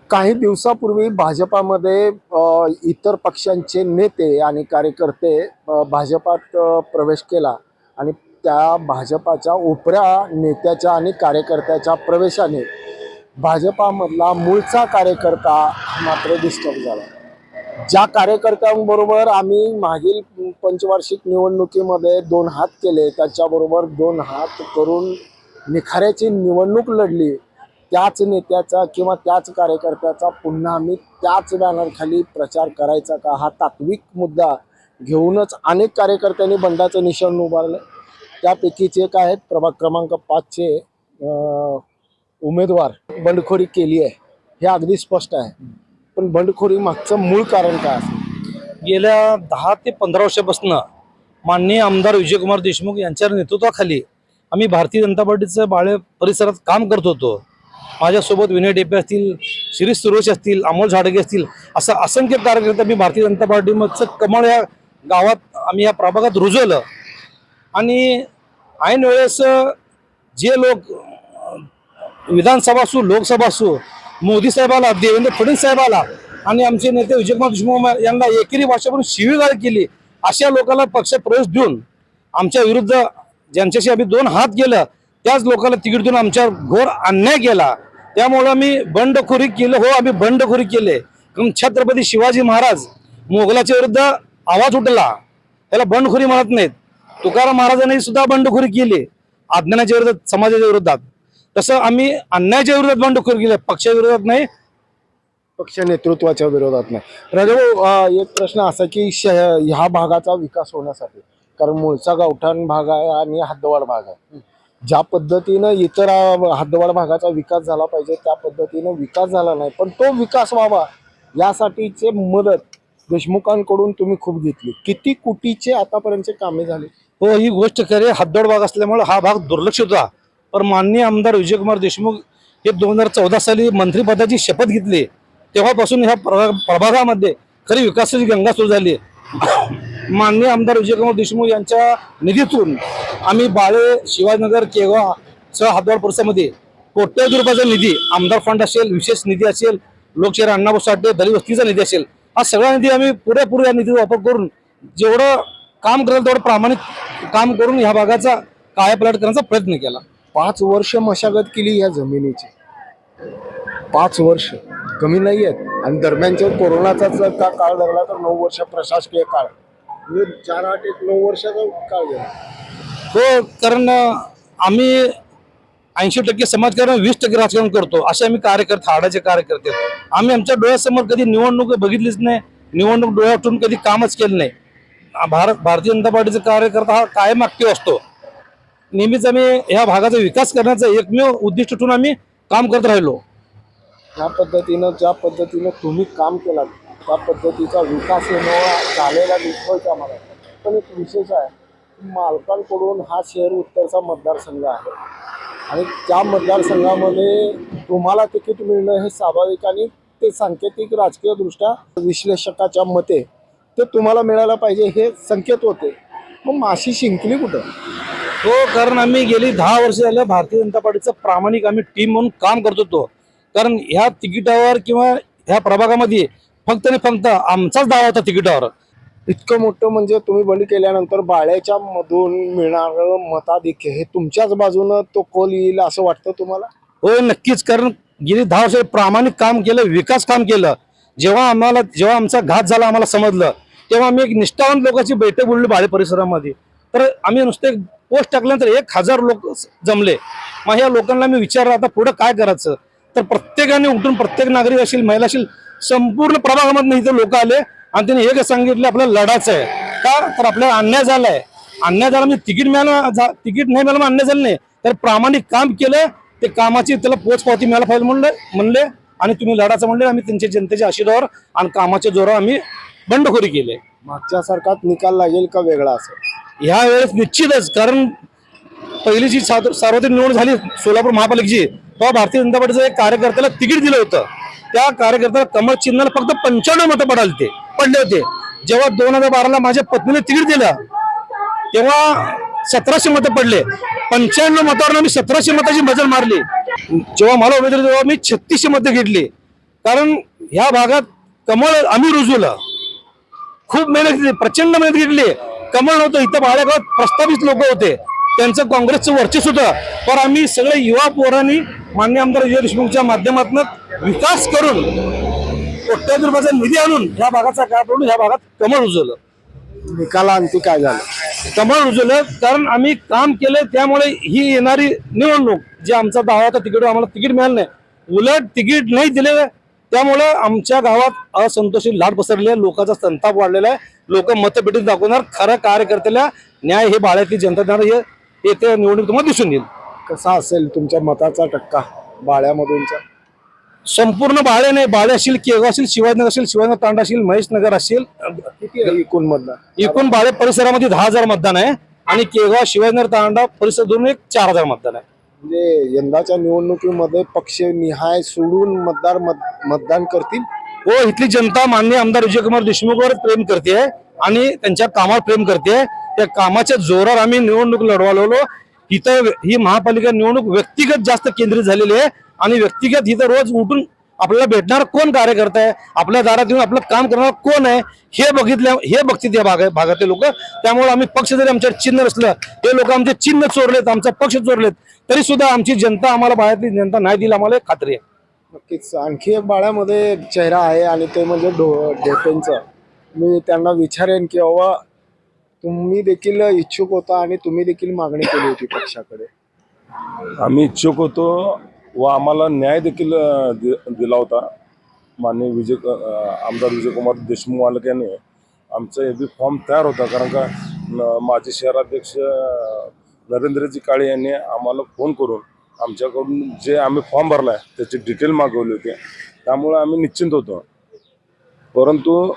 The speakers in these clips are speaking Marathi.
काही दिवसापूर्वी भाजपामध्ये इतर पक्षांचे नेते आणि कार्यकर्ते भाजपात प्रवेश केला आणि त्या भाजपाच्या उपऱ्या नेत्याच्या आणि कार्यकर्त्याच्या प्रवेशाने भाजपामधला मूळचा कार्यकर्ता मात्र डिस्टर्ब झाला. ज्या कार्यकर्त्यांबरोबर आम्ही मागील पंचवार्षिक निवडणुकीमध्ये 2 हात केले, त्याच्याबरोबर 2 हात करून निखाऱ्याची निवडणूक लढली, त्याच नेत्याचा किंवा त्याच कार्यकर्त्याचा पुन्हा आम्ही त्याच बॅनरखाली प्रचार करायचा का, हा तात्विक मुद्दा घेऊनच अनेक कार्यकर्त्यांनी बंडाचं निशाण उभारलं. त्यापैकीच एक आहेत प्रभाग क्रमांक 5चे उमेदवार. बंडखोरी केली आहे हे अगदी स्पष्ट आहे, पण बंडखोरी मागचं मूळ कारण काय असेल? गेल्या 10 ते 15 वर्षापासून माननीय आमदार विजयकुमार देशमुख यांच्या नेतृत्वाखाली आम्ही भारतीय जनता पार्टीचं बाळे परिसरात काम करत होतो. माझ्यासोबत विनय डेपे असतील, शिरीष सुरेश असतील, अमोल झाडगे असतील, असं असंख्य कार्यकर्ते आम्ही भारतीय जनता पार्टीमधचं कमळ या गावात आम्ही या प्रभागात रुजवलं. आणि ऐन वेळेस जे लोक विधानसभा असू, लोकसभा असू, मोदी साहेबाला, देवेंद्र फडणवीस साहेबाला आणि आमचे नेते विजयकुमार देशमुख यांना एकेरी भाषेवरून शिवीगाळ केली, अशा लोकांना पक्ष प्रवेश देऊन आमच्या विरुद्ध ज्यांच्याशी आम्ही 2 हात केलं त्याच लोकांना तिकीट देऊन आमच्यावर घोर अन्याय केला. त्यामुळे आम्ही बंडखोरी केलं. हो, आम्ही बंडखोरी केले. कारण छत्रपती शिवाजी महाराज मोगलाच्या विरुद्ध आवाज उठला, त्याला बंडखोरी म्हणत नाहीत. तुकाराम महाराजांनी सुद्धा बंडखोरी केली अज्ञानाच्या विरोधात, समाजाच्या विरोधात. तसं आम्ही अन्यायाच्या विरोधात बंडखोरी केली, पक्षाच्या विरोधात नाही, पक्ष नेतृत्वाच्या विरोधात नाही. राजाभाऊ, एक प्रश्न असा की ह्या भागाचा विकास होण्यासाठी, कारण मूळचा गावठाण भाग आहे आणि हद्दवाढ भाग आहे, ज्या पद्धतीनं इतर हद्दवाढ भागाचा विकास झाला पाहिजे त्या पद्धतीनं विकास झाला नाही, पण तो विकास व्हावा यासाठीचे मदत देशमुखांकडून तुम्ही खूप घेतली. किती कोटीचे आतापर्यंतचे कामे झाले? हो, ही गोष्ट खरी. हद्दोड भाग असल्यामुळे हा भाग दुर्लक्षित होता. पण माननीय आमदार विजयकुमार देशमुख हे 2014 साली मंत्रिपदाची शपथ घेतली, तेव्हापासून ह्या प्रभागामध्ये खरी विकासाची गंगा सुरू झाली. माननीय आमदार विजयकुमार देशमुख यांच्या निधीतून आम्ही बाळे, शिवाजीनगर, केव्हा सह हद्दवाढ परिसरामध्ये कोट्यवधी रुपयाचा निधी, आमदार फंड असेल, विशेष निधी असेल, लोकशाहीर अण्णाभाऊ साठे दलित वस्तीचा निधी असेल, हा सगळा निधी आम्ही पुरेपूर या निधीचा वापर करून जेवढं काम करेल तेवढं प्रामाणिक काम करून ह्या भागाचा कायापालट करण्याचा प्रयत्न केला. 5 वर्ष मशागत केली या जमिनीची. 5 वर्ष कमी नाही आहेत. आणि दरम्यानच्या कोरोनाचा जर का काळ धरला तर 9 वर्ष प्रशासकीय काळ, म्हणजे 4, 8, 1, 9 वर्षाचा काळ गेला. हो, कारण आम्ही 80% समाजकारण, 20% राजकारण करतो, असे आम्ही कार्यकर्ते, हाडाचे कार्यकर्ते. आम्ही आमच्या डोळ्यासमोर कधी निवडणूक बघितलीच नाही, निवडणूक डोळ्यातून कधी कामच केलं नाही. भारतीय जनता पार्टीचा कार्यकर्ता हा कायम ऍक्टिव्ह असतो. नेहमीच आम्ही ह्या भागाचा विकास करण्याचं एकमेव उद्दिष्ट ठेवून आम्ही काम करत राहिलो. ज्या पद्धतीनं तुम्ही काम केलात त्या पद्धतीचा विकास झालेला दिसतोय आम्हाला. पण एक विशेष आहे, मालकांकडून हा शहर उत्तरचा मतदारसंघ आहे आणि त्या मतदारसंघामध्ये तुम्हाला तिकीट मिळणं हे स्वाभाविक आणि ते सांकेतिक राजकीय दृष्ट्या विश्लेषकाच्या मते ते तुम्हाला मिळायला पाहिजे हे संकेत होते. मग माशी शिंकली कुठं? हो, कारण आम्ही गेली 10 वर्ष झालं भारतीय जनता पार्टीचं प्रामाणिक आम्ही टीम म्हणून काम करत होतो. कारण ह्या तिकिटावर किंवा ह्या प्रभागामध्ये फक्त आणि फक्त आमचाच दावा होता तिकिटावर. इतकं मोठं म्हणजे तुम्ही बंड केल्यानंतर बाळ्याच्या मधून मिळणारं मताधिक्य हे तुमच्याच बाजूनं तो कोल येईल असं वाटतं तुम्हाला? हो, नक्कीच. कारण गेली 10 वर्ष प्रामाणिक काम केलं, विकास काम केलं. जेव्हा आमचा घात झाला, आम्हाला समजलं, तेव्हा आम्ही एक निष्ठावान लोकांची बैठक बोलली बाळे परिसरामध्ये. तर आम्ही नुसते पोस्ट टाकल्यानंतर 1000 लोक जमले. मग ह्या लोकांना मी विचारलं आता पुढं काय करायचं. तर प्रत्येकाने उठून, प्रत्येक नागरिक असेल, महिला असेल, संपूर्ण प्रभागामधून इथे लोक आले आणि त्यांनी हे सांगितलं आपल्याला लढायचं आहे. का तर आपल्याला अन्याय झालाय, अन्याय झाला म्हणजे तिकीट नाही मिळालं, अन्याय झालं नाही, तर प्रामाणिक काम केलं, ते कामाची त्याला पोचपावती मिळायला पाहिजे म्हणले आणि तुम्ही लढायचं म्हणले. आम्ही त्यांच्या जनतेच्या आशीर्वादावर आणि कामाच्या जोरावर आम्ही बंडखोरी केली. मागच्यासारखाच निकाल लागेल का वेगळा असेल? ह्या वेळेस निश्चितच, कारण पहिली जी सार्वत्रिक निवडणूक झाली सोलापूर महापालिकेची, तेव्हा भारतीय जनता पार्टीचं एक कार्यकर्त्याला तिकीट दिलं होतं. त्या कार्यकर्त्याला कमळ चिन्हाला फक्त 95 मतं पडले होते. जेव्हा 2012ला माझ्या पत्नीने तिकीट दिलं तेव्हा 1700 मतं पडले. 95 मतावर मी 1700 मताची मजल मारली. जेव्हा मला उमेदवारी तेव्हा मी 3600 मतं घेतली. कारण ह्या भागात कमळ आम्ही रुजवलं, खूप मेहनत केली, प्रचंड मेहनत घेतली. कमळ नव्हतं इथं, बाळागावात प्रस्तावित लोक होते, त्यांचं काँग्रेसचं वर्चस्व होतं. पण आम्ही सगळे युवा पोरांनी माननीय आमदार विजय देशमुखच्या माध्यमातून विकास करून कोट्यावधी रुपयाचा निधी आणून ह्या भागाचा काय पडून ह्या भागात कमळ रुजवलं. निकालांती काय झालं? कमळ रुजवलं कारण आम्ही काम केलं. त्यामुळे ही येणारी निवडणूक जे आमचा दावा होता तिकीट, आम्हाला तिकीट मिळालं नाही, उलट तिकीट नाही दिले. त्यामुळं आमच्या गावात असंतोषी लाट पसरली आहे, लोकांचा संताप वाढलेला आहे. लोक मतपेटीत दाखवणार, खरं कार्यकर्त्याला न्याय हे बाळ्यातली जनता देणार, हे येत्या निवडणूक तुम्हाला दिसून येईल. कसा असेल तुमच्या मताचा टक्का बाळ्यामधूनचा? संपूर्ण बाळे नाही, बाळे असतील, केगाव असेल, शिवाजीनगर असेल, शिवाजीनगर तांडा असेल, महेशनगर असेल, किती आहे एकूण मतदान? एकूण बाळे परिसरामध्ये 10,000 मतदान आहे आणि केगाव शिवाजीनगर तांडा परिसर धरून एक 4,000 मतदान आहे. म्हणजे यंदाच्या निवडणुकीमध्ये पक्षनिहाय सोडून मतदान करतील. हो, इथली जनता माननीय आमदार विजयकुमार देशमुखवर प्रेम करते आणि त्यांच्या कामावर प्रेम करते. त्या कामाच्या जोरावर आम्ही निवडणूक लढवालो. इथं ही महापालिका निवडणूक व्यक्तिगत जास्त केंद्रित झालेली आहे आणि व्यक्तिगत इथं रोज उठून आपल्याला भेटणार कोण कार्यकर्ता आहे, आपल्या दारात येऊन आपलं काम करणार कोण आहे हे बघतील या भागातले लोक. त्यामुळे आम्ही पक्ष जरी आमच्या चिन्ह नसलं, हे लोक आमचे चिन्ह चोरलेत, आमचा पक्ष चोरलेत, तरी सुद्धा आमची जनता, आम्हाला बाहेरली जनता नाही दिली, आम्हाला एक खात्री आहे. नक्कीच. आणखी एक बाळ्यामध्ये चेहरा आहे आणि ते म्हणजे ढोपेंचं. मी त्यांना विचारेन की बाबा तुम्ही देखील इच्छुक होता आणि तुम्ही देखील मागणी केली होती पक्षाकडे. आम्ही इच्छुक होतो व आम्हाला न्याय देखील दिला होता. माननीय आमदार विजयकुमार देशमुख मालक यांनी आमचा एबी फॉर्म तयार होता. कारण का माजी शहराध्यक्ष नरेंद्रजी काळे यांनी आम्हाला फोन करून आमच्याकडून जे आम्ही फॉर्म भरला आहे त्याची डिटेल मागवली होती. त्यामुळे आम्ही निश्चिंत होतो. परंतु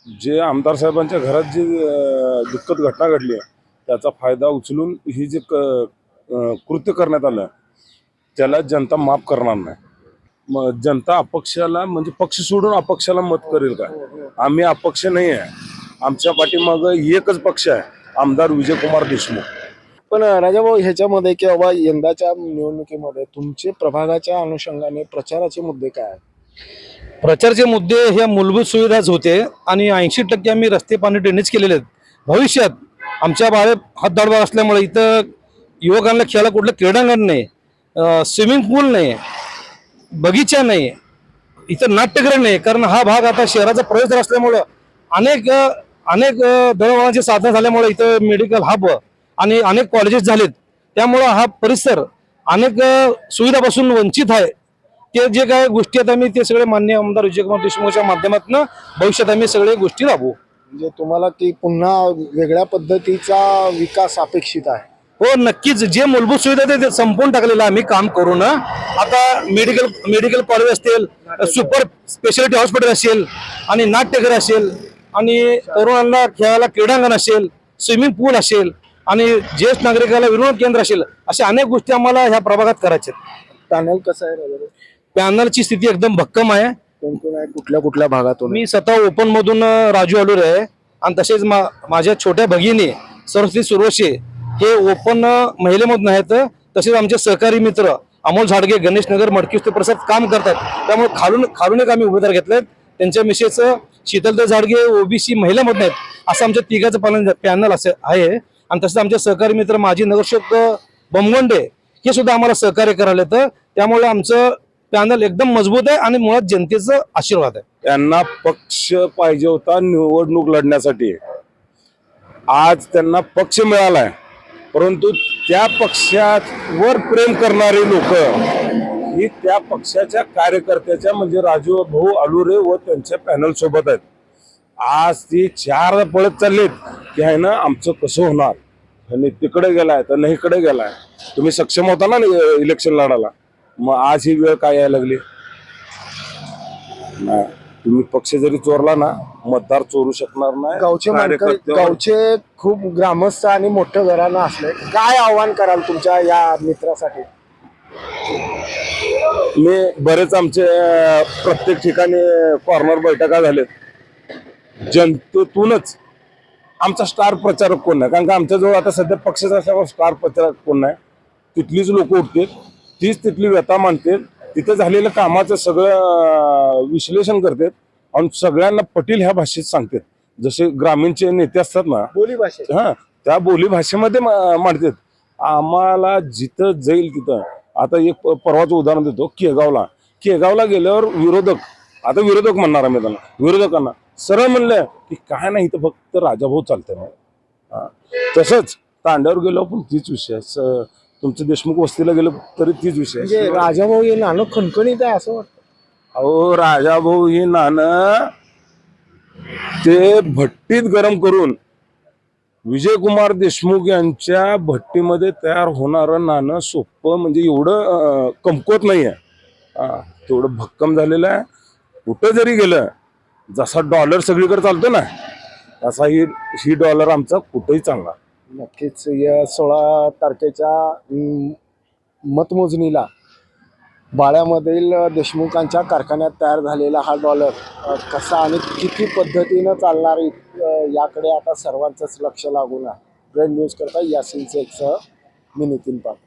जे आमदार साहेबांच्या घरात जी दुःखद घटना घडली आहे त्याचा फायदा उचलून ही जे कृत्य करण्यात आलं त्याला जनता माफ करणार नाही. मग जनता अपक्षाला म्हणजे पक्ष सोडून अपक्षाला मत करेल का? आम्ही अपक्ष नाही आहे. आमच्या पाठीमागं एकच पक्ष आहे, आमदार विजयकुमार देशमुख. पण राजाभाऊ, ह्याच्यामध्ये की बाबा यंदाच्या निवडणुकीमध्ये तुमचे प्रभागाच्या अनुषंगाने प्रचाराचे मुद्दे काय आहेत? प्रचारचे मुद्दे हे मूलभूत सुविधाच होते आणि 80% आम्ही रस्ते पाणी ड्रेनेज केलेले आहेत. भविष्यात आमच्या बाळे हातदार भाग असल्यामुळे इथं युवकांना खेळायला कुठलं क्रीडांगण नाही, स्विमिंग पूल नाही, बगीचा नाही, इथं नाट्यगृह नाही. कारण हा भाग आता शहराचा प्रवेश असल्यामुळं अनेक दळणवळणाची साधनं झाल्यामुळे इथं मेडिकल हब आणि अनेक कॉलेजेस झालेत. त्यामुळं हा परिसर अनेक सुविधापासून वंचित आहे. ते जे काय गोष्टी आहेत आम्ही ते सगळे माननीय आमदार विजयकुमार देशमुखच्या माध्यमातून भविष्यात आम्ही सगळे गोष्टी राबवू. म्हणजे तुम्हाला की पुन्हा वेगळ्या पद्धतीचा विकास अपेक्षित आहे? हो, नक्कीच. जे मूलभूत सुविधा ते संपवून टाकलेलं आम्ही काम करून आता मेडिकल कॉलेज असतील, सुपर स्पेशालिटी हॉस्पिटल असेल आणि नाट्यगृह असेल आणि तरुणांना खेळायला क्रीडांगण असेल, स्विमिंग पूल असेल आणि ज्येष्ठ नागरिकाला विनोद केंद्र असेल, अशा अनेक गोष्टी आम्हाला ह्या प्रभागात करायच्या आहेत. पॅनल कसं आहे? पॅनलची स्थिती एकदम भक्कम आहे. कोण आहे, कुठल्या भागातून? मी स्वतः ओपन मधून राजू आलूर आहे आणि तसेच माझ्या छोट्या भगिनी सरस्वती सुरवशे हे ओपन महिलेमधून आहेत. तसेच आमचे सहकारी मित्र अमोल झाडगे गणेश नगर मडकी प्रसाद काम करतात. त्यामुळे खालून एक आम्ही उमेदवार घेतलेत. त्यांच्या मिसेस शीतलता झाडगे ओबीसी महिलामधून आहेत. असं आमच्या तिघाचं पॅनल असं आहे. आणि तसंच आमचे सहकारी मित्र माजी नगरसेवक बमगोंडे हे सुद्धा आम्हाला सहकार्य करायला येतं. त्यामुळे आमचं पॅनल एकदम मजबूत आहे आणि मुळात जनतेचा आशीर्वाद आहे. त्यांना पक्ष पाहिजे होता निवडणूक लढण्यासाठी. आज त्यांना पक्ष मिळालाय, परंतु त्या पक्षावर प्रेम करणारे लोक ही त्या पक्षाच्या कार्यकर्त्याच्या म्हणजे राजू भाऊ आलुरे व त्यांच्या पॅनल सोबत आहेत. आज ती चार पळत चाललेत की आहे ना आमचं कसं होणार, आणि तिकडे गेलाय तर नाही इकडे गेलाय. तुम्ही सक्षम होता ना इलेक्शन लढायला, मग आज ही वेळ काय यायला लागली? नाही, तुम्ही पक्ष जरी चोरला ना मतदार चोरू शकणार नाही. गावचे खूप ग्रामस्थ आणि मोठं घराणं असले, काय आव्हान कराल तुमच्या या मित्रासाठी? मी बरेच आमचे प्रत्येक ठिकाणी कॉर्नर बैठका झालेत. जनतेतूनच आमचा स्टार प्रचारक कोण नाही, कारण का आमच्याजवळ आता सध्या पक्षाचा असल्यावर स्टार प्रचारक कोण नाही. तिथलीच लोक उठतील, तीच तिथली व्यथा मांडतील तिथं झालेलं कामाचं सगळं विश्लेषण करतात आणि सगळ्यांना पटेल ह्या भाषेत सांगतात. जसे ग्रामीणचे नेते असतात ना, बोली भाषेत हा, त्या बोली भाषेमध्ये मांडतात. आम्हाला जिथं जाईल तिथं, आता एक परवाचं उदाहरण देतो. केगावला गेल्यावर आता विरोधक म्हणणार आम्ही त्यांना, विरोधकांना सरळ म्हणलं की काय नाही, इथं फक्त राजाभाऊ चालतंय मग. तसंच तांड्यावर गेलो पण तीच विषय, तुमचं देशमुख वस्तीला गेलो तरी तीच विषय. म्हणजे राजाभाऊ हे नाणं खणखणीत आहे असं वाटतं. अहो, राजाभाऊ ही नाणं ते भट्टीत गरम करून विजयकुमार देशमुख यांच्या भट्टीमध्ये तयार होणारं नाणं सोपं म्हणजे एवढं कमकुवत नाही आहे. तेवढं भक्कम झालेलं आहे. कुठं जरी गेलं, जसा डॉलर सगळीकडे चालतो ना, तसा ही डॉलर आमचा कुठेही चांगला. नक्कीच या 16 तारखेच्या मतमोजणीला बाळ्यामधील देशमुखांच्या कारखान्यात तयार झालेला हा डॉलर कसा आणि किती पद्धतीनं चालणार याकडे आता सर्वांचंच लक्ष लागून आहे. ब्रेड न्यूज करता यासिन शेखसह मी नितीन पाटील.